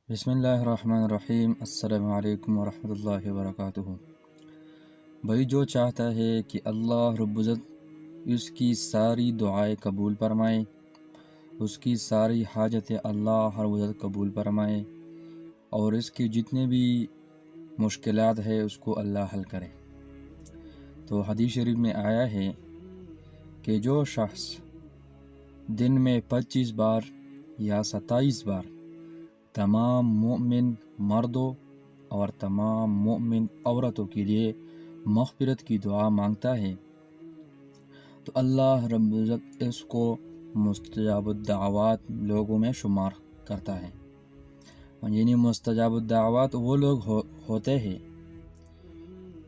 بسم اللہ الرحمن الرحیم۔ السلام علیکم ورحمۃ اللہ وبرکاتہ۔ بھائی، جو چاہتا ہے کہ اللہ رب العزت اس کی ساری دعائیں قبول فرمائے، اس کی ساری حاجتیں اللہ رب العزت قبول فرمائے، اور اس کی جتنے بھی مشکلات ہے اس کو اللہ حل کرے، تو حدیث شریف میں آیا ہے کہ جو شخص دن میں 25 بار یا 27 بار تمام مومن مردوں اور تمام مومن عورتوں کے لیے مغفرت کی دعا مانگتا ہے تو اللہ رب العزت اس کو مستجاب الدعوات لوگوں میں شمار کرتا ہے۔ یعنی مستجاب الدعوات وہ لوگ ہوتے ہیں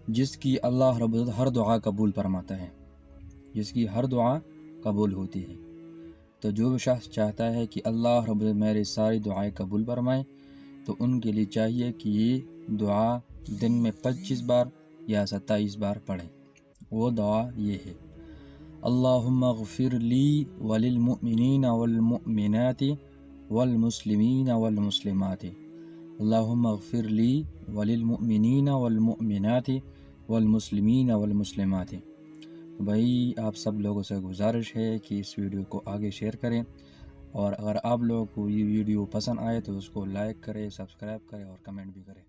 جس کی اللہ رب العزت ہر دعا قبول فرماتا ہے، جس کی ہر دعا قبول ہوتی ہے۔ تو جو شخص چاہتا ہے کہ اللہ رب العزت میری ساری دعائیں قبول فرمائے تو ان کے لیے چاہیے کہ یہ دعا دن میں 25 بار یا 27 بار پڑھیں۔ وہ دعا یہ ہے: اللہم اغفر لی وللمؤمنین والمؤمنات والمسلمین والمسلمات، اللہم اغفر لی وللمؤمنین والمؤمنات والمسلمین والمسلمات۔ بھائی، آپ سب لوگوں سے گزارش ہے کہ اس ویڈیو کو آگے شیئر کریں، اور اگر آپ لوگوں کو یہ ویڈیو پسند آئے تو اس کو لائک کریں، سبسکرائب کریں اور کمنٹ بھی کریں۔